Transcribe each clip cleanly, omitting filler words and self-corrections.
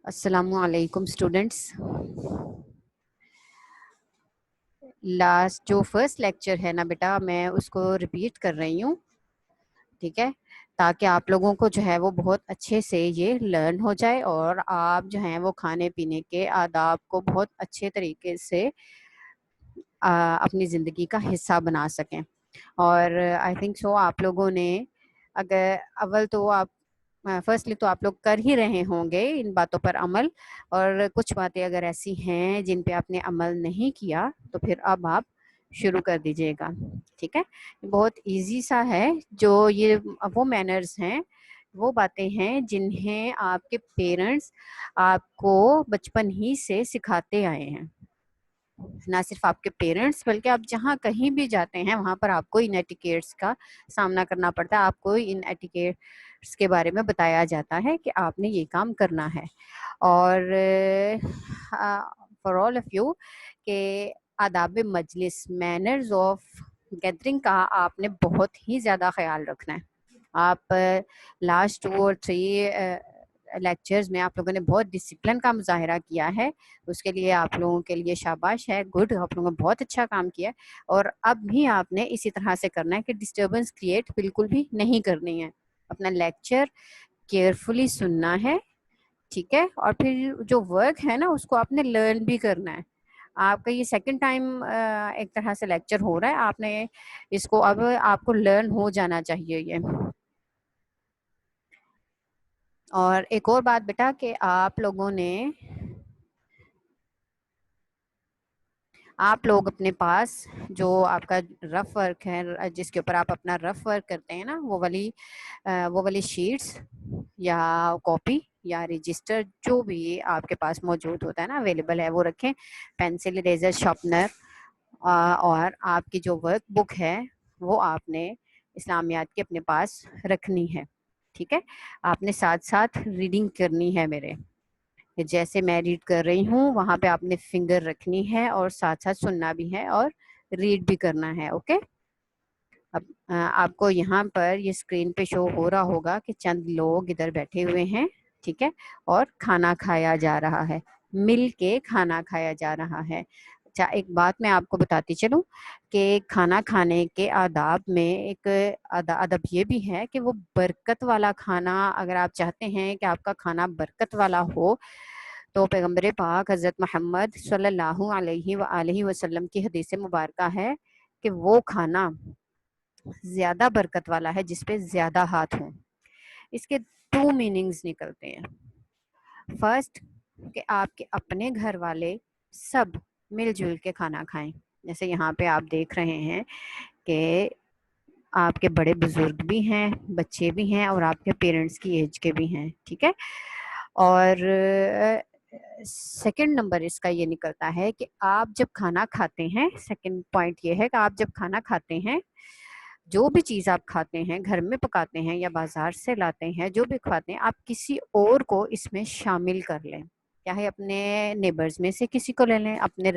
السلام علیکم students. Last جو فرسٹ لیکچر ہے نا بیٹا، میں اس کو ریپیٹ کر رہی ہوں، ٹھیک ہے، تاکہ آپ لوگوں کو جو ہے وہ بہت اچھے سے یہ لرن ہو جائے اور آپ جو ہیں وہ کھانے پینے کے آداب کو بہت اچھے طریقے سے اپنی زندگی کا حصہ بنا سکیں. اور آئی تھنک سو آپ لوگوں نے اگر اول تو آپ فرسٹلی تو آپ لوگ کر ہی رہے ہوں گے ان باتوں پر عمل، اور کچھ باتیں اگر ایسی ہیں جن پہ آپ نے عمل نہیں کیا تو پھر اب آپ شروع کر دیجیے گا، ٹھیک ہے. بہت ایزی سا ہے. جو یہ وہ مینرز ہیں، وہ باتیں ہیں جنہیں آپ کے پیرنٹس آپ کو بچپن ہی سے سکھاتے آئے ہیں. نہ صرف آپ کے پیرنٹس بلکہ آپ جہاں کہیں بھی جاتے ہیں وہاں پر آپ کو ان ایٹیکیٹس کا سامنا کرنا پڑتا ہے. آپ کو ان ایٹیکیٹس کے بارے میں بتایا جاتا ہے کہ آپ نے یہ کام کرنا ہے. اور فار آل آف یو کہ آداب مجلس، مینرز آف گیدرنگ کا آپ نے بہت ہی زیادہ خیال رکھنا ہے. آپ لاسٹ 2 اور 3 لیکچرز میں آپ لوگوں نے بہت ڈسپلن کا مظاہرہ کیا ہے، اس کے لیے آپ لوگوں کے لیے شاباش ہے. گڈ، آپ لوگوں نے بہت اچھا کام کیا. اور اب بھی آپ نے اسی طرح سے کرنا ہے کہ ڈسٹربنس کریٹ بالکل بھی نہیں کرنی ہے. اپنا لیکچر کیئرفلی سننا ہے، ٹھیک ہے. اور پھر جو ورک ہے نا اس کو آپ نے لرن بھی کرنا ہے. آپ کا یہ سیکنڈ ٹائم ایک طرح سے لیکچر ہو رہا ہے، آپ نے اس کو اب آپ کو لرن ہو جانا چاہیے یہ. اور ایک اور بات بیٹا کہ آپ لوگ اپنے پاس جو آپ کا رف ورک ہے، جس کے اوپر آپ اپنا رف ورک کرتے ہیں نا، وہ والی شیٹس یا کاپی یا رجسٹر جو بھی آپ کے پاس موجود ہوتا ہے نا، اویلیبل ہے، وہ رکھیں. پینسل، اریزر، شارپنر، اور آپ کی جو ورک بک ہے وہ آپ نے اسلامیات کے اپنے پاس رکھنی ہے، ٹھیک ہے. آپ نے ساتھ ساتھ ریڈنگ کرنی ہے میرے، جیسے میں ریڈ کر رہی ہوں وہاں پہ آپ نے فنگر رکھنی ہے اور ساتھ ساتھ سننا بھی ہے اور ریڈ بھی کرنا ہے. اوکے. اب آپ کو یہاں پر یہ اسکرین پہ شو ہو رہا ہوگا کہ چند لوگ ادھر بیٹھے ہوئے ہیں، ٹھیک ہے، اور کھانا کھایا جا رہا ہے، مل کے کھانا کھایا جا رہا ہے. اچھا، ایک بات میں آپ کو بتاتی چلوں کہ کھانا کھانے کے آداب میں ایک ادب یہ بھی ہے کہ وہ برکت والا کھانا، اگر آپ چاہتے ہیں کہ آپ کا کھانا برکت والا ہو تو پیغمبر پاک حضرت محمد صلی اللہ علیہ وآلہ وسلم کی حدیث مبارکہ ہے کہ وہ کھانا زیادہ برکت والا ہے جس پہ زیادہ ہاتھ ہوں. اس کے 2 میننگز نکلتے ہیں. فرسٹ کہ آپ کے اپنے گھر والے سب مل جل کے کھانا کھائیں، جیسے یہاں پہ آپ دیکھ رہے ہیں کہ آپ کے بڑے بزرگ بھی ہیں، بچے بھی ہیں، اور آپ کے پیرنٹس کی ایج کے بھی ہیں، ٹھیک ہے. اور سیکنڈ نمبر اس کا یہ نکلتا ہے کہ آپ جب کھانا کھاتے ہیں، سیکنڈ پوائنٹ یہ ہے کہ آپ جب کھانا کھاتے ہیں، جو بھی چیز آپ کھاتے ہیں، گھر میں پکاتے ہیں یا بازار سے لاتے ہیں، جو بھی کھاتے ہیں، آپ کسی اور کو اس میں شامل کر لیں. چاہے اپنے نیبرز میں سے کسی کو لے لیں، اپنے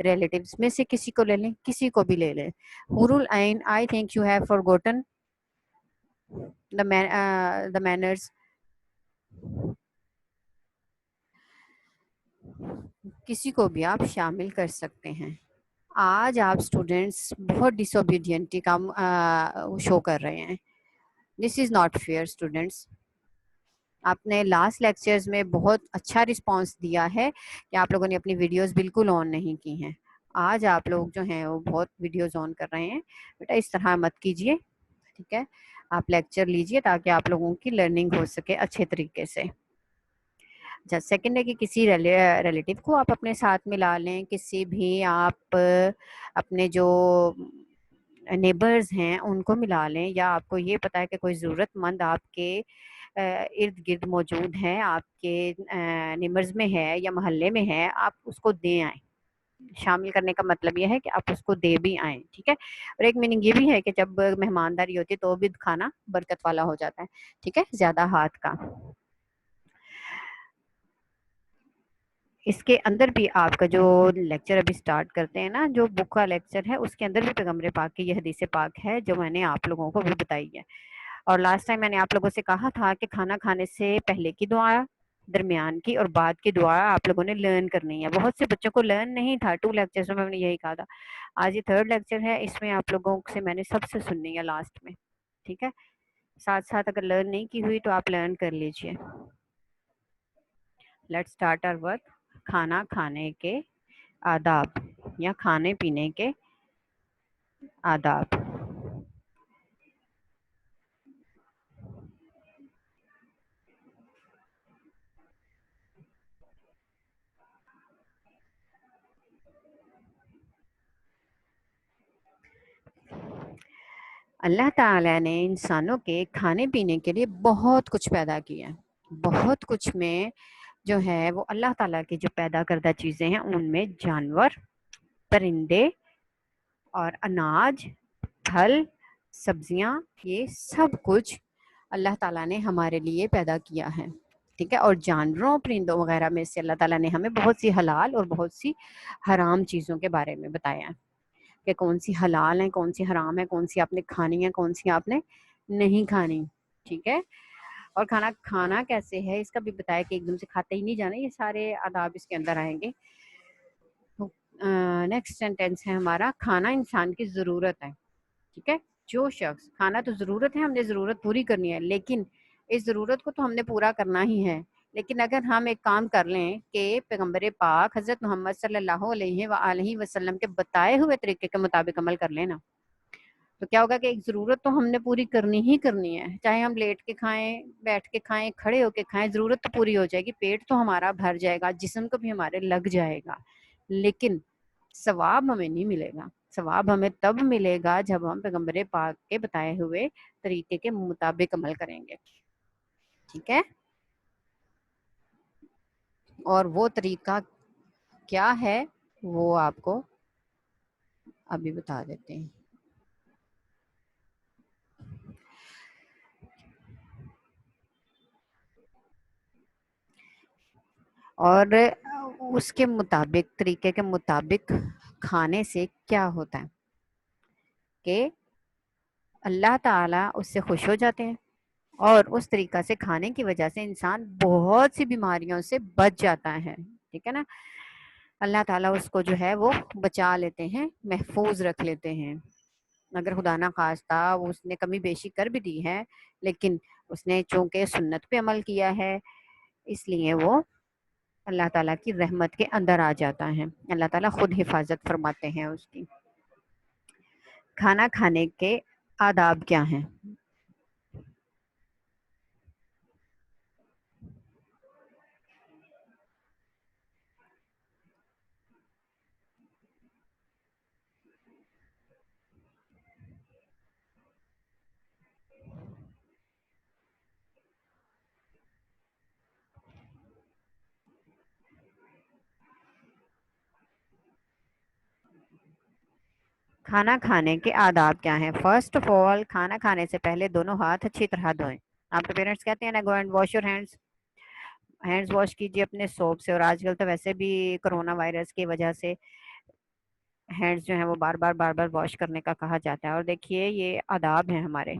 ریلیٹیوز میں سے کسی کو لے لیں، کسی کو بھی لے لیں. حور العین، I think you have forgotten the manners. کسی کو بھی آپ شامل کر سکتے ہیں. آج آپ اسٹوڈینٹس بہت ڈس اوبیڈینٹی کا شو کر رہے ہیں. دس از ناٹ فیئر اسٹوڈینٹس. آپ نے لاسٹ لیکچرز میں بہت اچھا رسپانس دیا ہے کہ آپ لوگوں نے اپنی ویڈیوز بالکل آن نہیں کی ہیں. آج آپ لوگ جو ہیں وہ بہت ویڈیوز آن کر رہے ہیں. بیٹا اس طرح مت کیجیے، ٹھیک ہے. آپ لیکچر لیجیے تاکہ آپ لوگوں کی لرننگ ہو سکے اچھے طریقے سے. اچھا، سیکنڈ ہے کہ کسی ریلیٹیو کو آپ اپنے ساتھ ملا لیں، کسی بھی آپ اپنے جو نیبرز ہیں ان کو ملا لیں، یا آپ کو یہ پتا ہے کہ کوئی ضرورت مند آپ کے ارد گرد موجود ہیں، آپ کے نیبرز میں ہے یا محلے میں ہے، آپ اس کو دے آئیں. شامل کرنے کا مطلب یہ ہے کہ آپ اس کو دے بھی آئیں، ٹھیک ہے. اور ایک میننگ یہ بھی ہے کہ جب مہمانداری ہوتی ہے تو بھی کھانا برکت والا ہو جاتا ہے، ٹھیک ہے، زیادہ ہاتھ کا. اس کے اندر بھی آپ کا جو لیکچر ابھی سٹارٹ کرتے ہیں نا، جو بک کا لیکچر ہے، اس کے اندر بھی پیغمبر پاک کی یہ حدیث پاک ہے جو میں نے آپ لوگوں کو بھی بتائی ہے. اور لاسٹ ٹائم میں نے آپ لوگوں سے کہا تھا کہ کھانا کھانے سے پہلے کی دعا درمیان کی اور بعد کی دعا آپ لوگوں نے لرن کرنی ہے. بہت سے بچوں کو لرن نہیں تھا. 2 لیکچرز میں نے یہی کہا تھا. آج یہ 3rd لیکچر ہے, اس میں آپ لوگوں سے میں نے سب سے سننی ہے لاسٹ میں, ٹھیک ہے. ساتھ ساتھ اگر لرن نہیں کی ہوئی تو آپ لرن کر لیجئے. Let's start our work. کھانا کھانے کے آداب یا کھانے پینے کے آداب. اللہ تعالیٰ نے انسانوں کے کھانے پینے کے لیے بہت کچھ پیدا کیا ہے. بہت کچھ میں جو ہے وہ اللہ تعالیٰ کی جو پیدا کردہ چیزیں ہیں ان میں جانور, پرندے اور اناج, پھل, سبزیاں, یہ سب کچھ اللہ تعالیٰ نے ہمارے لیے پیدا کیا ہے, ٹھیک ہے. اور جانوروں, پرندوں وغیرہ میں سے اللہ تعالیٰ نے ہمیں بہت سی حلال اور بہت سی حرام چیزوں کے بارے میں بتایا ہے کہ کون سی حلال ہیں, کون سی حرام ہے, کون سی آپ نے کھانی ہے, کون سی آپ نے نہیں کھانی, ٹھیک ہے. اور کھانا کھانا کیسے ہے اس کا بھی بتایا کہ ایک دم سے کھاتے ہی نہیں جانا, یہ سارے آداب اس کے اندر آئیں گے. نیکسٹ سینٹینس ہے ہمارا, کھانا انسان کی ضرورت ہے, ٹھیک ہے. جو شخص, کھانا تو ضرورت ہے, ہم نے ضرورت پوری کرنی ہے, لیکن اس ضرورت کو تو ہم نے پورا کرنا ہی ہے. لیکن اگر ہم ایک کام کر لیں کہ پیغمبر پاک حضرت محمد صلی اللہ علیہ وآلہ وسلم کے بتائے ہوئے طریقے کے مطابق عمل کر لینا, تو کیا ہوگا کہ ایک ضرورت تو ہم نے پوری کرنی ہی کرنی ہے. چاہے ہم لیٹ کے کھائیں, بیٹھ کے کھائیں, کھڑے ہو کے کھائیں, ضرورت تو پوری ہو جائے گی, پیٹ تو ہمارا بھر جائے گا, جسم کو بھی ہمارے لگ جائے گا, لیکن ثواب ہمیں نہیں ملے گا. ثواب ہمیں تب ملے گا جب ہم پیغمبر پاک کے بتائے ہوئے طریقے کے مطابق عمل کریں گے, ٹھیک ہے. اور وہ طریقہ کیا ہے وہ آپ کو ابھی بتا دیتے ہیں. اور اس کے مطابق, طریقے کے مطابق کھانے سے کیا ہوتا ہے کہ اللہ تعالیٰ اس سے خوش ہو جاتے ہیں, اور اس طریقہ سے کھانے کی وجہ سے انسان بہت سی بیماریوں سے بچ جاتا ہے, ٹھیک ہے نا. اللہ تعالیٰ اس کو جو ہے وہ بچا لیتے ہیں, محفوظ رکھ لیتے ہیں. اگر خدا نہ خواستہ اس نے کمی بیشی کر بھی دی ہے, لیکن اس نے چونکہ سنت پہ عمل کیا ہے, اس لیے وہ اللہ تعالیٰ کی رحمت کے اندر آ جاتا ہے. اللہ تعالیٰ خود حفاظت فرماتے ہیں اس کی. کھانا کھانے کے آداب کیا ہیں؟ کھانا کھانے کے آداب کیا ہیں؟ فرسٹ آف آل, کھانا کھانے سے پہلے دونوں ہاتھ اچھی طرح دھوئیں. آپ کے پیرنٹس کہتے ہیں نا, go and wash your hands, hands wash کیجیے اپنے سوپ سے. اور آج کل تو ویسے بھی کرونا وائرس کی وجہ سے ہینڈز جو ہیں وہ بار بار واش کرنے کا کہا جاتا ہے. اور دیکھیے یہ آداب ہیں ہمارے,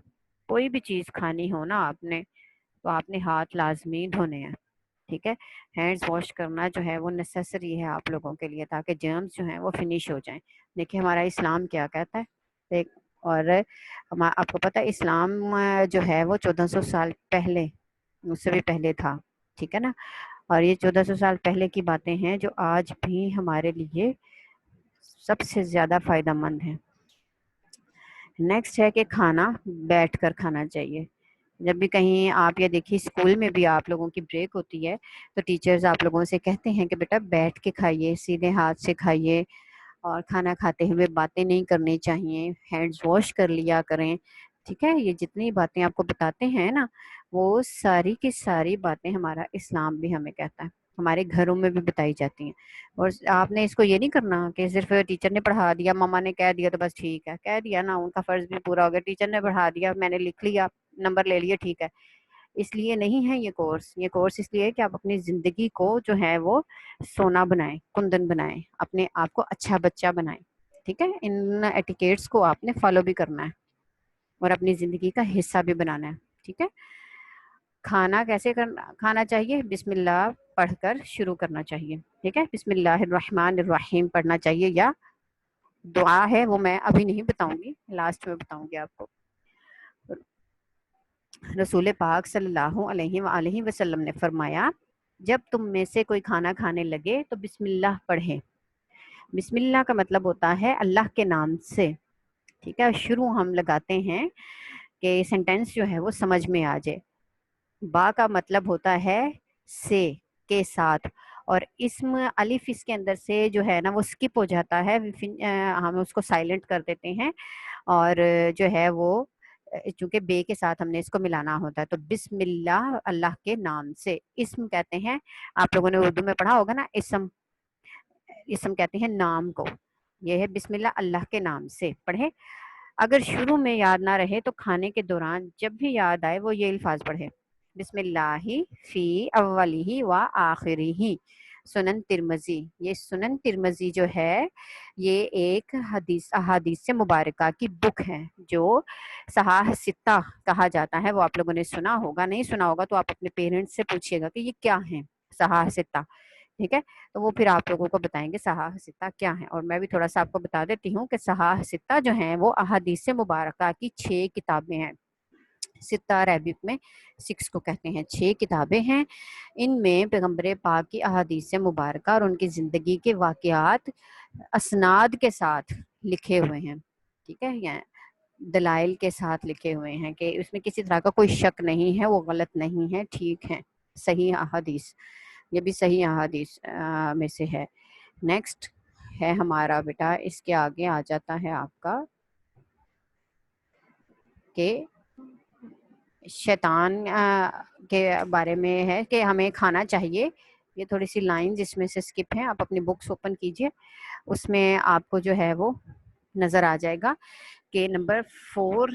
کوئی بھی چیز کھانی ہو نا آپ نے, تو آپ نے ہاتھ لازمی دھونے ہیں, ٹھیک ہے. ہینڈز واش کرنا جو ہے وہ نیسیسری ہے آپ لوگوں کے لیے, تاکہ جرمز جو ہیں وہ فنش ہو جائیں. دیکھیے ہمارا اسلام کیا کہتا ہے. اور آپ کو پتہ ہے اسلام جو ہے وہ 1400 سال پہلے, اس سے بھی پہلے تھا, ٹھیک ہے نا. اور یہ 1400 سال پہلے کی باتیں ہیں جو آج بھی ہمارے لیے سب سے زیادہ فائدہ مند ہیں. نیکسٹ ہے کہ کھانا بیٹھ کر کھانا چاہیے. جب بھی کہیں آپ یہ دیکھیے اسکول میں بھی آپ لوگوں کی بریک ہوتی ہے تو ٹیچرز آپ لوگوں سے کہتے ہیں کہ بیٹا بیٹھ کے کھائیے, سیدھے ہاتھ سے کھائیے, اور کھانا کھاتے ہوئے باتیں نہیں کرنی چاہیے, ہینڈز واش کر لیا کریں, ٹھیک ہے. یہ جتنی باتیں آپ کو بتاتے ہیں نا, وہ ساری کی ساری باتیں ہمارا اسلام بھی ہمیں کہتا ہے, ہمارے گھروں میں بھی بتائی جاتی ہیں. اور آپ نے اس کو یہ نہیں کرنا کہ صرف ٹیچر نے پڑھا دیا, ماما نے کہہ دیا تو بس ٹھیک ہے, کہہ دیا نا, ان کا فرض بھی پورا ہو گیا. ٹیچر نے پڑھا دیا, میں نے لکھ لیا, نمبر لے لیے, ٹھیک ہے. اس لیے نہیں ہے یہ کورس. یہ کورس اس لیے ہے کہ آپ اپنی زندگی کو جو ہے وہ سونا بنائیں, کندن بنائیں, اپنے آپ کو اچھا بچہ بنائیں, ٹھیک ہے. ان ایٹیکیٹس کو آپ نے فالو بھی کرنا ہے اور اپنی زندگی کا حصہ بھی بنانا ہے, ٹھیک ہے. کھانا کیسے کھانا چاہیے؟ بسم اللہ پڑھ کر شروع کرنا چاہیے، ٹھیک ہے؟ بسم اللہ الرحمن الرحیم پڑھنا چاہیے، یا دعا ہے وہ میں ابھی نہیں بتاؤں گی، لاسٹ میں بتاؤں گی آپ کو۔ رسول پاک صلی اللہ علیہ وآلہ وسلم نے فرمایا جب تم میں سے کوئی کھانا کھانے لگے تو بسم اللہ پڑھے۔ بسم اللہ کا مطلب ہوتا ہے اللہ کے نام سے، ٹھیک ہے؟ شروع ہم لگاتے ہیں کہ سینٹینس جو ہے وہ سمجھ میں آ جائے۔ با کا مطلب ہوتا ہے سے، کے ساتھ، اور اسم الف اس کے اندر سے جو ہے نا وہ سکپ ہو جاتا ہے، ہم اس کو سائلنٹ کر دیتے ہیں، اور جو ہے وہ چونکہ بے کے ساتھ ہم نے اس کو ملانا ہوتا ہے، تو بسم اللہ اللہ کے نام سے۔ اسم کہتے ہیں، آپ لوگوں نے اردو میں پڑھا ہوگا نا، اسم کہتے ہیں نام کو، یہ ہے بسم اللہ اللہ کے نام سے پڑھے۔ اگر شروع میں یاد نہ رہے تو کھانے کے دوران جب بھی یاد آئے وہ یہ الفاظ پڑھے، بسم اللہ فی اولہ و آخرہ۔ سنن ترمذی، یہ سنن ترمذی جو ہے یہ ایک احادیث سے مبارکہ کی بک ہے جو صحاح ستہ کہا جاتا ہے۔ وہ آپ لوگوں نے سنا ہوگا، نہیں سنا ہوگا تو آپ اپنے پیرنٹس سے پوچھیے گا کہ یہ کیا ہیں صحاح ستہ، ٹھیک ہے؟ تو وہ پھر آپ لوگوں کو بتائیں گے صحاح ستہ کیا ہے۔ اور میں بھی تھوڑا سا آپ کو بتا دیتی ہوں کہ صحاح ستہ جو ہیں وہ احادیث مبارکہ کی 6 کتابیں ہیں۔ ستہ عربک میں 6 کو کہتے ہیں، 6 کتابیں ہیں۔ ان میں پیغمبر پاک کی احادیث مبارکہ اور ان کی زندگی کے واقعات اسناد کے ساتھ لکھے ہوئے ہیں، ٹھیک ہے؟ یعنی دلائل کے ساتھ لکھے ہوئے ہیں کہ اس میں کسی طرح کا کوئی شک نہیں ہے، وہ غلط نہیں ہے، ٹھیک ہے، صحیح احادیث، یہ بھی صحیح احادیث میں سے ہے۔ نیکسٹ ہے ہمارا بیٹا، اس کے آگے آ جاتا ہے آپ کا کہ شیطان کے بارے میں ہے کہ ہمیں کھانا چاہیے۔ یہ تھوڑی سی لائن جس میں سے سکپ ہیں، آپ اپنی بکس اوپن کیجئے، اس میں آپ کو جو ہے وہ نظر آ جائے گا کہ نمبر 4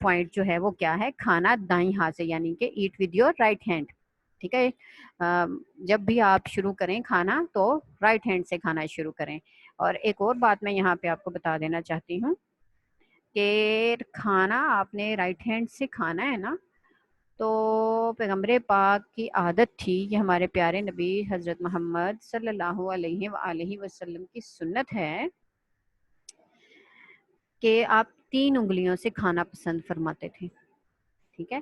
پوائنٹ جو ہے وہ کیا ہے، کھانا دائیں ہاتھ سے، یعنی کہ eat with your right hand, ٹھیک ہے؟ جب بھی آپ شروع کریں کھانا تو رائٹ ہینڈ سے کھانا شروع کریں۔ اور ایک اور بات میں یہاں پہ آپ کو بتا دینا چاہتی ہوں کہ کھانا آپ نے رائٹ ہینڈ سے کھانا ہے نا، تو پیغمبر پاک کی عادت تھی، یہ ہمارے پیارے نبی حضرت محمد صلی اللہ علیہ وآلہ وسلم کی سنت ہے کہ آپ 3 انگلیوں سے کھانا پسند فرماتے تھے، ٹھیک ہے؟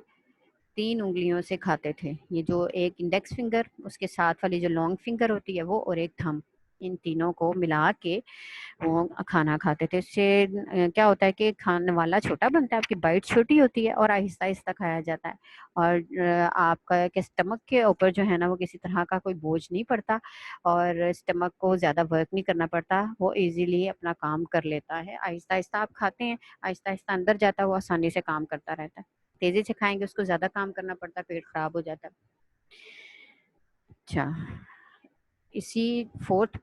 3 انگلیوں سے کھاتے تھے، یہ جو ایک انڈیکس فنگر، اس کے ساتھ والی جو لانگ فنگر ہوتی ہے وہ، اور ایک تھم، ان تینوں کو ملا کے وہ کھانا کھاتے تھے۔ اس سے کیا ہوتا ہے کہ کھانے والا چھوٹا بنتا ہے، آپ کی بائٹ چھوٹی ہوتی ہے اور آہستہ آہستہ کھایا جاتا ہے، اور آپ کا اسٹمک کے اوپر جو ہے نا وہ کسی طرح کا کوئی بوجھ نہیں پڑتا، اور اسٹمک کو زیادہ ورک نہیں کرنا پڑتا، وہ ایزیلی اپنا کام کر لیتا ہے۔ آہستہ آہستہ آپ کھاتے ہیں، آہستہ آہستہ اندر جاتا ہے، وہ آسانی سے کام کرتا رہتا ہے۔ تیزی سے کھائیں گے اس کو زیادہ کام کرنا پڑتا ہے، پیٹ خراب ہو جاتا ہے۔ اچھا، اسی 4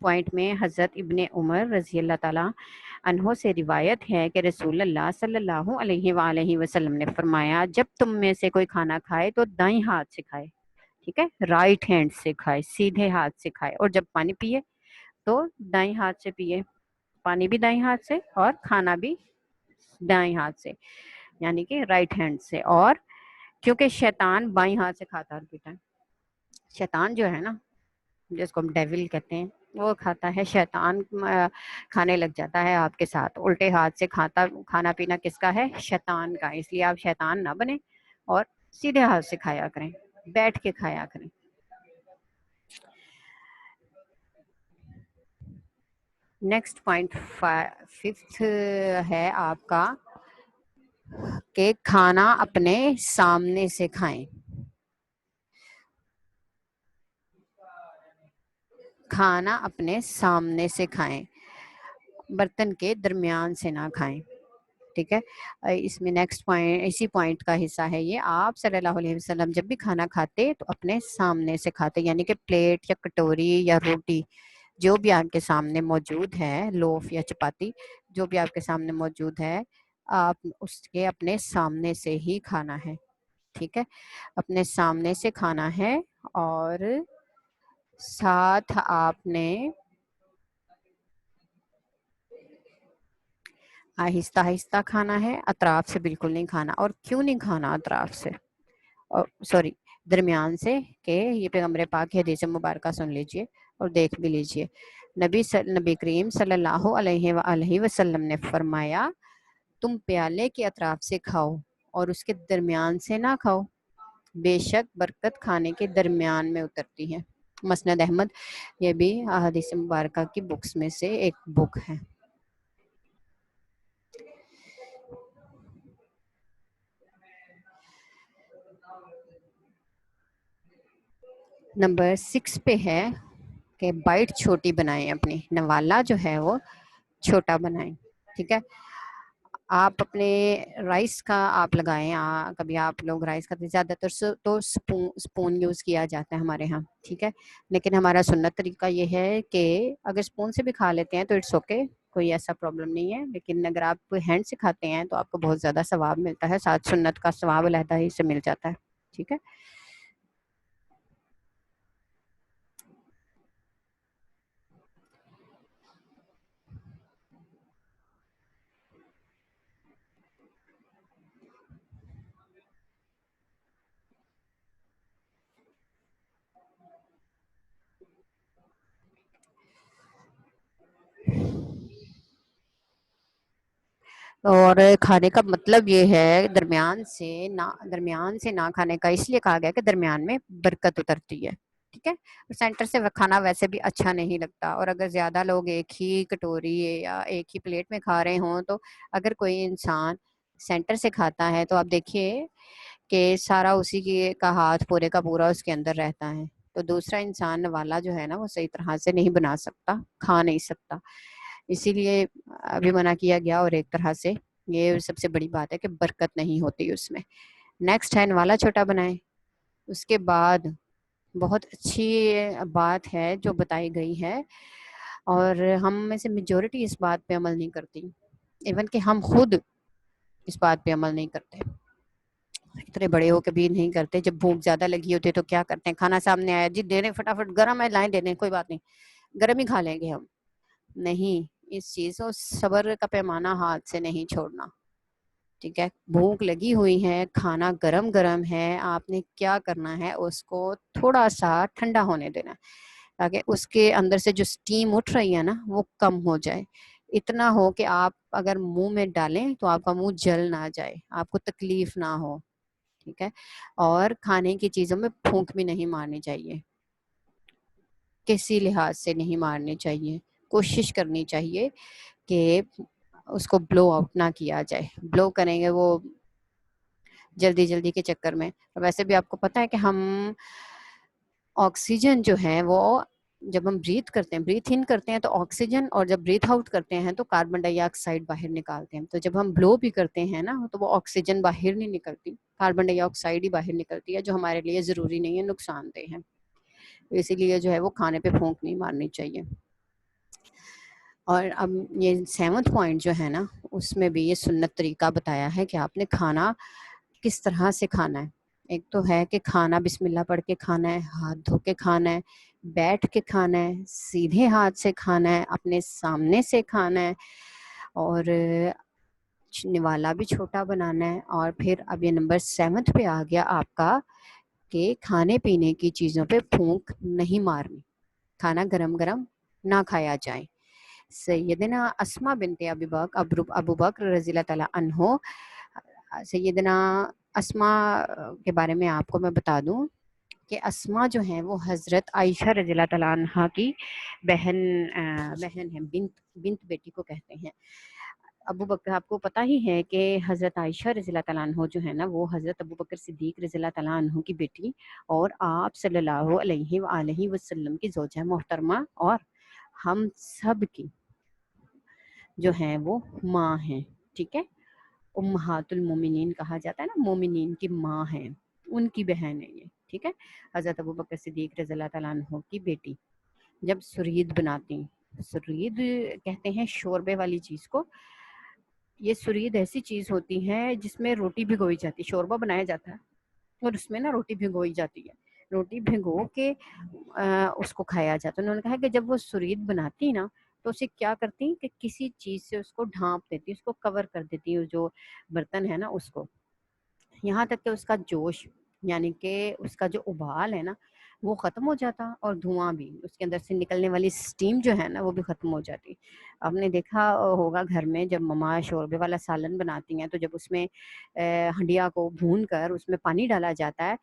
پوائنٹ میں حضرت ابن عمر رضی اللہ تعالیٰ عنہ سے روایت ہے کہ رسول اللہ صلی اللہ علیہ وآلہ وسلم نے فرمایا جب تم میں سے کوئی کھانا کھائے تو دائیں ہاتھ سے کھائے، ٹھیک ہے؟ رائٹ ہینڈ سے کھائے، سیدھے ہاتھ سے کھائے، اور جب پانی پیے تو دائیں ہاتھ سے پیے، پانی بھی دائیں ہاتھ سے اور کھانا بھی دائیں ہاتھ سے، یعنی کہ رائٹ ہینڈ سے۔ اور کیونکہ شیطان بائیں ہاتھ سے کھاتا ہے بیٹا، شیطان جو ہے نا جس کو ہم ڈیول کہتے ہیں، وہ کھاتا ہے، شیطان کھانے لگ جاتا ہے آپ کے ساتھ، الٹے ہاتھ سے کھانا پینا کس کا ہے؟ شیطان کا۔ اس لیے آپ شیطان نہ بنیں اور سیدھے ہاتھ سے کھایا کریں، بیٹھ کے کھایا کریں۔ نیکسٹ پوائنٹ 5 ہے آپ کا کہ کھانا اپنے سامنے سے کھائیں، کھانا اپنے سامنے سے کھائیں، برتن کے درمیان سے نہ کھائیں، ٹھیک ہے؟ اس میں نیکسٹ پوائنٹ اسی پوائنٹ کا حصہ ہے یہ، آپ صلی اللہ علیہ وسلم جب بھی کھانا کھاتے تو اپنے سامنے سے کھاتے، یعنی کہ پلیٹ یا کٹوری یا روٹی جو بھی آپ کے سامنے موجود ہے، لوف یا چپاتی جو بھی آپ کے سامنے موجود ہے، آپ اس کے اپنے سامنے سے ہی کھانا ہے، ٹھیک ہے؟ اپنے سامنے سے کھانا ہے، اور ساتھ آپ نے آہستہ آہستہ کھانا ہے، اطراف سے بالکل نہیں کھانا۔ اور کیوں نہیں کھانا اطراف سے؟ سوری درمیان سے کہ یہ پیغمبر پاک کی حدیث مبارکہ سن لیجئے اور دیکھ بھی لیجئے. نبی کریم صلی اللہ علیہ وآلہ وسلم نے فرمایا تم پیالے کے اطراف سے کھاؤ اور اس کے درمیان سے نہ کھاؤ، بے شک برکت کھانے کے درمیان میں اترتی ہے. مسند احمد یہ بھی احادیث مبارکہ کی بکس میں سے ایک بک ہے. نمبر 6 پہ ہے کہ بائٹ چھوٹی بنائیں، اپنی نوالا جو ہے وہ چھوٹا بنائیں. ٹھیک ہے، آپ اپنے رائس کا آپ لگائیں. کبھی آپ لوگ رائس کا زیادہ تر تو سپون یوز کیا جاتا ہے ہمارے ہاں. ٹھیک ہے، لیکن ہمارا سنت طریقہ یہ ہے کہ اگر سپون سے بھی کھا لیتے ہیں تو اٹس اوکے، کوئی ایسا پرابلم نہیں ہے. لیکن اگر آپ ہینڈ سے کھاتے ہیں تو آپ کو بہت زیادہ ثواب ملتا ہے، ساتھ سنت کا ثواب علیحدہ ہی سے مل جاتا ہے. ٹھیک ہے، اور کھانے کا مطلب یہ ہے درمیان سے نہ کھانے کا اس لیے کہا گیا کہ درمیان میں برکت اترتی ہے. ٹھیک ہے، سینٹر سے کھانا ویسے بھی اچھا نہیں لگتا، اور اگر زیادہ لوگ ایک ہی کٹوری یا ایک ہی پلیٹ میں کھا رہے ہوں تو اگر کوئی انسان سینٹر سے کھاتا ہے تو آپ دیکھیے کہ سارا اسی کا ہاتھ پورے کا پورا اس کے اندر رہتا ہے، تو دوسرا انسان والا جو ہے نا وہ صحیح طرح سے نہیں بنا سکتا، کھا نہیں سکتا. اسی لیے ابھی منع کیا گیا، اور ایک طرح سے یہ سب سے بڑی بات ہے کہ برکت نہیں ہوتی اس میں. نیکسٹ ہے نوالا چھوٹا بنائیں. اس کے بعد بہت اچھی بات ہے جو بتائی گئی ہے، اور ہم میں سے میجورٹی اس بات پہ عمل نہیں کرتی، ایون کہ ہم خود اس بات پہ عمل نہیں کرتے. اتنے بڑے ہو کے بھی نہیں کرتے. جب بھوک زیادہ لگی ہوتی ہے تو کیا کرتے ہیں، کھانا سامنے آیا جی دے دیں، فٹافٹ گرم ہے لائیں دے دیں، کوئی بات نہیں گرم ہی کھا لیں گے ہم. نہیں، اس چیز کو صبر کا پیمانہ ہاتھ سے نہیں چھوڑنا. ٹھیک ہے، بھوک لگی ہوئی ہے، کھانا گرم گرم ہے، آپ نے کیا کرنا ہے اس کو تھوڑا سا ٹھنڈا ہونے دینا تاکہ اس کے اندر سے جو سٹیم اٹھ رہی ہے نا وہ کم ہو جائے. اتنا ہو کہ آپ اگر منہ میں ڈالیں تو آپ کا منہ جل نہ جائے، آپ کو تکلیف نہ ہو. ٹھیک ہے، اور کھانے کی چیزوں میں پھونک بھی نہیں مارنی چاہیے، کسی لحاظ سے نہیں مارنی چاہیے. کوشش کرنی چاہیے کہ اس کو بلو آؤٹ نہ کیا جائے. بلو کریں گے وہ جلدی جلدی کے چکر میں. ویسے بھی آپ کو پتا ہے کہ ہم آکسیجن جو ہے وہ جب ہم بریتھ ان کرتے ہیں تو آکسیجن، اور جب بریتھ آؤٹ کرتے ہیں تو کاربن ڈائی آکسائڈ باہر نکالتے ہیں. تو جب ہم بلو بھی کرتے ہیں نا تو وہ آکسیجن باہر نہیں نکلتی، کاربن ڈائی آکسائڈ ہی باہر نکلتی ہے، جو ہمارے لیے ضروری نہیں ہے، نقصان دہ ہے. اسی لیے جو ہے وہ کھانے پہ پھونک نہیں مارنی چاہیے. اور اب یہ 7 پوائنٹ جو ہے نا اس میں بھی یہ سنت طریقہ بتایا ہے کہ آپ نے کھانا کس طرح سے کھانا ہے. ایک تو ہے کہ کھانا بسم اللہ پڑھ کے کھانا ہے، ہاتھ دھو کے کھانا ہے، بیٹھ کے کھانا ہے، سیدھے ہاتھ سے کھانا ہے، اپنے سامنے سے کھانا ہے، اور نوالا بھی چھوٹا بنانا ہے. اور پھر اب یہ نمبر 7 پہ آ گیا آپ کا کہ کھانے پینے کی چیزوں پہ پھونک نہیں مارنی، کھانا گرم گرم نہ کھایا جائے. سیدنا اسما بنت ابو بکر رضی اللہ تعالیٰ عنہ، سیدنا اسما کے بارے میں آپ کو میں بتا دوں کہ اسما جو ہیں وہ حضرت عائشہ رضی اللہ تعالیٰ عنہ کی بہن ہے، بنت بیٹی کو کہتے ہیں. ابو بکر آپ کو پتا ہی ہے کہ حضرت عائشہ رضی اللہ تعالیٰ عنہ جو ہے نا وہ حضرت ابو بکر صدیق رضی اللہ تعالیٰ عنہ کی بیٹی اور آپ صلی اللہ علیہ وآلہ وسلم کی زوجہ محترمہ اور ہم سب کی جو ہیں وہ ماں ہیں. ٹھیک ہے، امہات المومنین کہا جاتا ہے نا، مومنین کی ماں ہیں، ان کی بہن ہے یہ. ٹھیک ہے، حضرت ابو بکر صدیق رضی اللہ تعالیٰ عنہ کی بیٹی جب سرید بناتی، سرید کہتے ہیں شوربے والی چیز کو. یہ سرید ایسی چیز ہوتی ہے جس میں روٹی بھگوئی جاتی، شوربہ بنایا جاتا ہے اور اس میں نا روٹی بھگوئی جاتی ہے، روٹی بھگو کے اس کو کھایا جاتا ہے. انہوں نے کہا کہ جب وہ سرید بناتی نا تو اسے کیا کرتی کہ کسی چیز سے اس کو ڈھانپ دیتی، اس کو کور کر دیتی، جو برتن ہے نا اس کو، یہاں تک کہ اس کا جوش یعنی کہ اس کا جو ابال ہے نا وہ ختم ہو جاتا اور دھواں بھی، اس کے اندر سے نکلنے والی اسٹیم جو ہے نا وہ بھی ختم ہو جاتی. آپ نے دیکھا ہوگا گھر میں جب مما شوربے والا سالن بناتی ہیں تو جب اس میں ہنڈیا کو بھون کر اس میں پانی ڈالا جاتا ہے،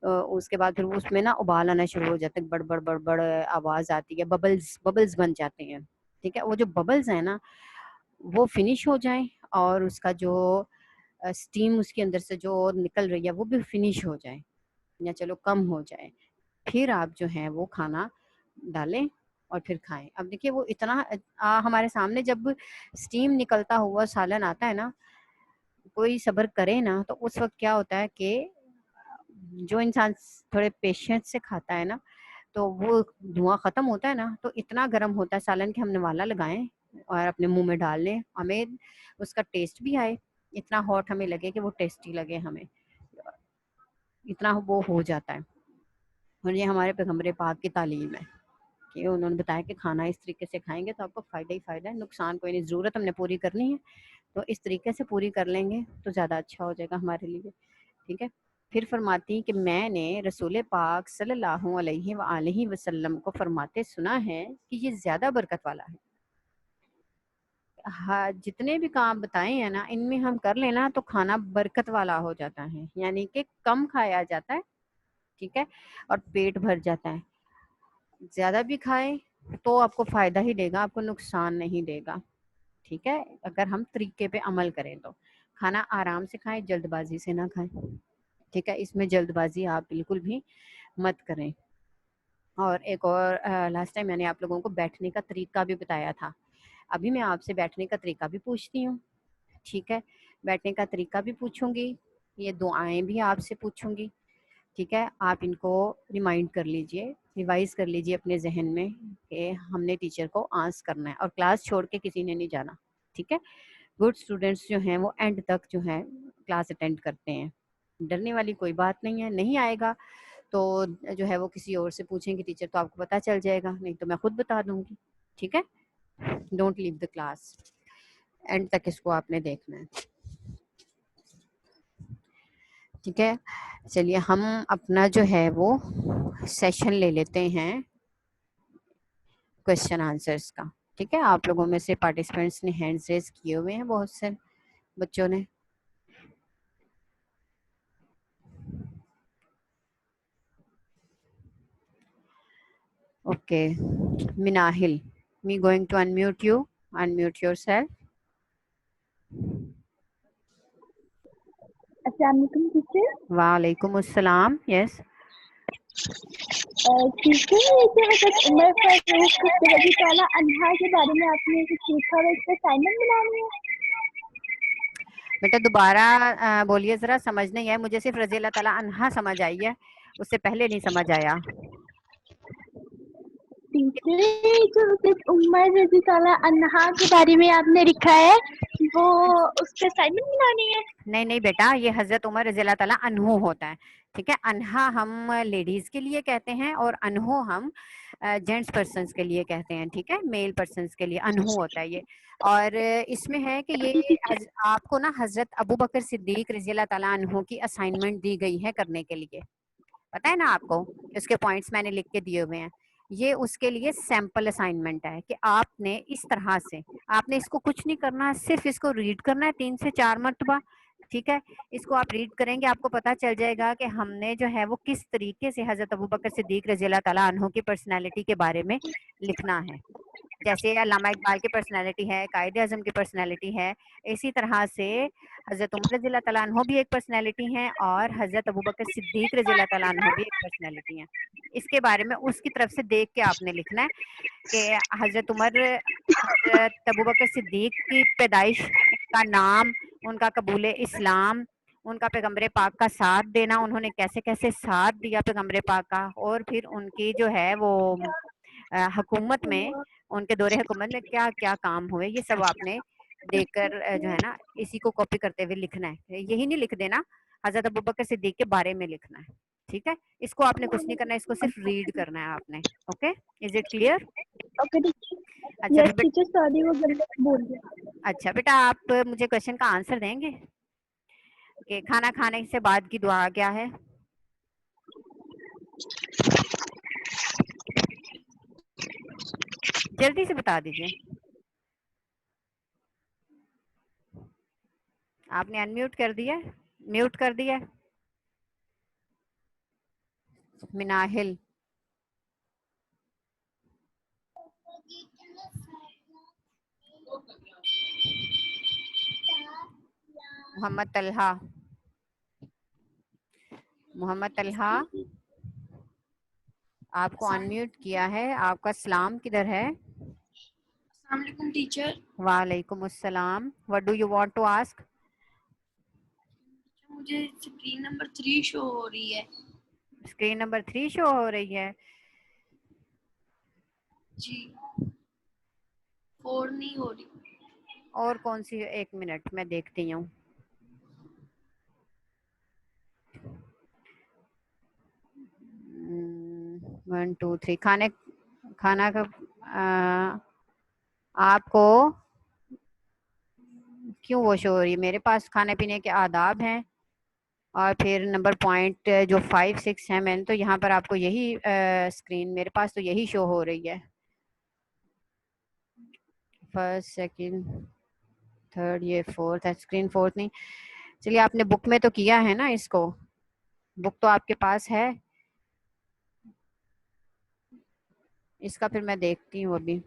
اس کے بعد پھر اس میں نا ابال آنا شروع ہو جاتے ہیں، بڑ بڑ بڑ بڑ آواز آتی ہے، ببلز ببلز بن جاتے ہیں. ٹھیک ہے، وہ جو ببلز ہیں نا وہ فنش ہو جائیں اور اس کا جو اسٹیم اس کے اندر سے جو نکل رہی ہے وہ بھی فنش ہو جائے یا چلو کم ہو جائے، پھر آپ جو ہیں وہ کھانا ڈالیں اور پھر کھائیں. اب دیکھیے وہ اتنا ہمارے سامنے جب اسٹیم نکلتا ہوا سالن آتا ہے نا، کوئی صبر کرے نا تو اس وقت کیا ہوتا ہے کہ جو انسان تھوڑے پیشنس سے کھاتا ہے نا تو وہ دھواں ختم ہوتا ہے نا تو اتنا گرم ہوتا ہے سالن کہ ہم نوالا لگائیں اور اپنے منہ میں ڈال لیں، ہمیں اس کا ٹیسٹ بھی آئے، اتنا ہاٹ ہمیں لگے کہ وہ ٹیسٹی لگے ہمیں، اتنا وہ ہو جاتا ہے. اور یہ ہمارے پیغمبر پاک کی تعلیم ہے کہ انہوں نے بتایا کہ کھانا اس طریقے سے کھائیں گے تو آپ کو فائدہ ہی فائدہ ہے، نقصان کوئی نہیں. ضرورت ہم نے پوری کرنی ہے تو اس طریقے سے پوری کر لیں گے تو زیادہ اچھا ہو جائے گا ہمارے لیے. ٹھیک ہے، پھر فرماتی کہ میں نے رسول پاک صلی اللہ علیہ وآلہ وسلم کو فرماتے سنا ہے کہ یہ زیادہ برکت والا ہے. ہاں، جتنے بھی کام بتائے ہیں نا ان میں ہم کر لینا تو کھانا برکت والا ہو جاتا ہے، یعنی کہ کم کھایا جاتا ہے. ٹھیک ہے، اور پیٹ بھر جاتا ہے. زیادہ بھی کھائیں تو آپ کو فائدہ ہی دے گا، آپ کو نقصان نہیں دے گا. ٹھیک ہے، اگر ہم طریقے پہ عمل کریں تو کھانا آرام سے کھائیں، جلد بازی سے نہ کھائیں. ٹھیک ہے، اس میں جلد بازی آپ بالکل بھی مت کریں. اور ایک اور لاسٹ ٹائم میں نے آپ لوگوں کو بیٹھنے کا طریقہ بھی بتایا تھا، ابھی میں آپ سے بیٹھنے کا طریقہ بھی پوچھتی ہوں. ٹھیک ہے، بیٹھنے کا طریقہ بھی پوچھوں گی، یہ دعائیں بھی آپ سے پوچھوں گی. ٹھیک ہے، آپ ان کو ریمائنڈ کر لیجئے، ریوائز کر لیجئے اپنے ذہن میں کہ ہم نے ٹیچر کو آنس کرنا ہے اور کلاس چھوڑ کے کسی نے نہیں جانا. ٹھیک ہے، گڈ اسٹوڈینٹس جو ہیں وہ اینڈ تک جو ہے کلاس اٹینڈ کرتے ہیں. ڈرنے والی کوئی بات نہیں ہے، نہیں آئے گا تو جو ہے وہ کسی اور سے پوچھیں گے ٹیچر تو آپ کو پتہ چل جائے گا، نہیں تو میں خود بتا دوں گی. ٹھیک ہے، don't leave the class, end تک اس کو آپ نے دیکھنا ہے. ٹھیک ہے، چلیے ہم اپنا جو ہے وہ سیشن لے لیتے ہیں کوشچن آنسرس کا. ٹھیک ہے، آپ لوگوں میں سے پارٹیسپینٹس نے ہینڈز ریز کیے ہوئے ہیں، بہت سے بچوں نے. Okay, Manahil me going to unmute you, unmute yourself. السلام علیکم ٹیچر. وعلیکم السلام. یس ٹیچر یہ جو حضرت عمر فاروق رضی اللہ عنہا کے بارے میں آپ نے کچھ لکھا ہوا، اس پہ اسائنمنٹ بنانی ہے. بیٹا دوبارہ بولیے ذرا، سمجھ نہیں ہے مجھے، صرف رضی اللہ تعالیٰ عنہا سمجھ آئی ہے، اس سے پہلے نہیں سمجھ آیا. ٹیچر جو حضرت عمر رضی اللہ عنہا کے بارے میں آپ نے لکھا ہے وہ اس پہ اسائنمنٹ بنانی ہے. نہیں نہیں بیٹا، یہ حضرت عمر رضی اللہ تعالیٰ عنہ ہوتا ہے. ٹھیک ہے، انہا ہم لیڈیز کے لیے کہتے ہیں اور انہو ہم جینٹس پرسنس کے لیے کہتے ہیں. ٹھیک ہے، میل پرسنس کے لیے انہو ہوتا ہے یہ. اور اس میں ہے کہ یہ آپ کو نا حضرت ابو بکر صدیق رضی اللہ تعالیٰ عنہ کی اسائنمنٹ دی گئی ہے کرنے کے لیے. پتہ ہے نا آپ کو، اس کے پوائنٹس میں نے لکھ کے دیے ہوئے ہیں. یہ اس کے لیے سیمپل اسائنمنٹ ہے کہ آپ نے اس طرح سے، آپ نے اس کو کچھ نہیں کرنا، صرف اس کو ریڈ کرنا ہے 3 سے 4 مرتبہ. ٹھیک ہے، اس کو آپ ریڈ کریں گے آپ کو پتا چل جائے گا کہ ہم نے جو ہے وہ کس طریقے سے حضرت ابوبکر صدیق رضی اللہ تعالیٰ عنہ کی پرسنالٹی کے بارے میں لکھنا ہے. جیسے علامہ اقبال کی پرسنالٹی ہے، قائد اعظم کی پرسنالٹی ہے، اسی طرح سے حضرت عمر رضی اللہ تعالیٰ عنہ بھی ایک پرسنالٹی ہیں اور حضرت ابوبکر صدیق رضی اللہ تعالیٰ عنہ بھی ایک پرسنالٹی ہیں. اس کے بارے میں اس کی طرف سے دیکھ کے آپ نے لکھنا ہے کہ حضرت ابوبکر صدیق کی پیدائش، ان کا نام، ان کا قبول اسلام، ان کا پیغمبر پاک کا ساتھ دینا، انہوں نے کیسے کیسے ساتھ دیا پیغمبر پاک کا، اور پھر ان کی جو ہے وہ حکومت میں، ان کے دور حکومت میں کیا کیا کام ہوئے، یہ سب آپ نے دیکھ کر جو ہے نا اسی کو کاپی کرتے ہوئے لکھنا ہے. یہی نہیں لکھ دینا، حضرت ابوبکر صدیق کے بارے میں لکھنا ہے. ٹھیک ہے، اس کو آپ نے کچھ نہیں کرنا، اس کو صرف ریڈ کرنا ہے آپ نے. Okay, is it clear? Okay teacher. اچھا یس ٹیچر، سوری وہ غلط بول گیا. اچھا بیٹا، آپ مجھے کوشچن کا آنسر دیں گے کہ کھانا کھانے سے بعد کی دعا کیا ہے؟ جلدی سے بتا دیجیے. آپ نے انمیوٹ کر دیا, میوٹ کر دیا. مناہل, محمد طلحہ, محمد طلحہ آپ کو انمیوٹ کیا ہے. آپ کا سلام کدھر ہے؟ السلام علیکم ٹیچر. وعلیکم السلام. What do you want to ask? مجھے اسکرین نمبر 3 شو ہو رہی ہے. اسکرین نمبر 3 شو ہو رہی ہے. جی 4 نہیں ہو رہی. اور کون سی؟ ایک منٹ میں دیکھتی ہوں. One two three. کھانا کا آپ کو کیوں وہ شو ہو رہی ہے؟ میرے پاس کھانے پینے کے آداب ہیں اور پھر نمبر پوائنٹ جو 5 6 ہے. میں نے تو یہاں پر آپ کو یہی اسکرین میرے پاس تو یہی شو ہو رہی ہے. فرسٹ سیکنڈ تھرڈ, یہ فورتھ ہے. اسکرین فورتھ نہیں. چلیے آپ نے بک میں تو کیا ہے نا اس کو, بک تو آپ کے پاس ہے. اس کا پھر میں دیکھتی ہوں ابھی.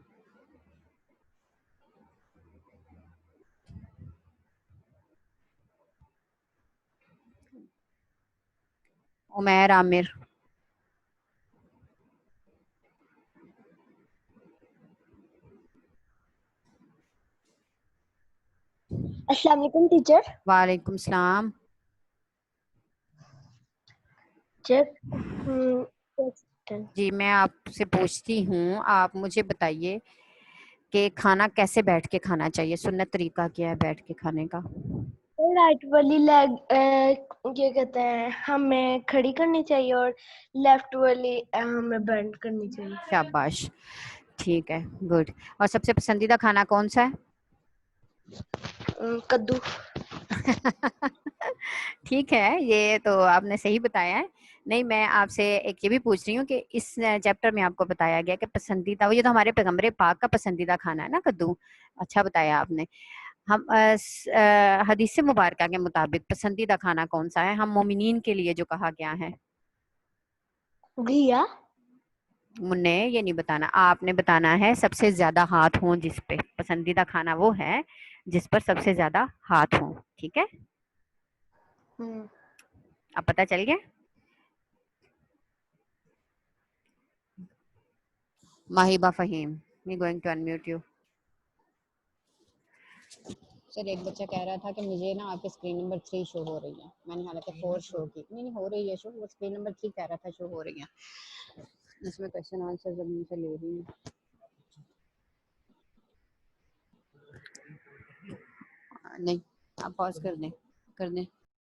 عمیر عامر, السلام علیکم ٹیچر. وعلیکم السلام. جی میں آپ سے پوچھتی ہوں, آپ مجھے بتائیے کہ کھانا کیسے بیٹھ کے کھانا چاہیے؟ سنت طریقہ کیا ہے بیٹھ کے کھانے کا؟ رائٹ والی لیگ کیا کہتے ہیں ہمیں کھڑی کرنی چاہیے اور لیفٹ والی ہمیں بینڈ کرنی چاہیے. شاباش, ٹھیک ہے, گڈ. اور سب سے پسندیدہ کھانا کون سا ہے؟ کدو. ٹھیک ہے, یہ تو آپ نے صحیح بتایا ہے. نہیں, میں آپ سے ایک یہ بھی پوچھ رہی ہوں کہ اس چیپٹر میں آپ کو بتایا گیا کہ پسندیدہ, یہ تو ہمارے پیغمبر پاک کا پسندیدہ کھانا ہے نا کدو. اچھا بتایا آپ نے. ہم حدیث مبارکہ کے مطابق پسندیدہ کھانا کون سا ہے ہم مومنین کے لیے جو کہا گیا ہے؟ گھیا. منہ یہ نہیں بتانا, آپ نے بتانا ہے سب سے زیادہ ہاتھ ہوں جس پہ. پسندیدہ کھانا وہ ہے جس پر سب سے زیادہ ہاتھ ہوں. ٹھیک ہے, اب پتہ چل گیا. Mahiba Fahim, me going to unmute you. Sir ایک بچہ کہہ رہا تھا کہ مجھے نا آپ کے اسکرین نمبر 3 شو ہو رہی ہے. میں نے حالانکہ 4 شو کی, نہیں ہو رہی ہے شو, وہ اسکرین نمبر 3 کہہ رہا تھا شو ہو رہی ہے. اس میں کوشچن آنسر زمین سے لے رہی ہوں. نہیں, آپ پاز کر دیں,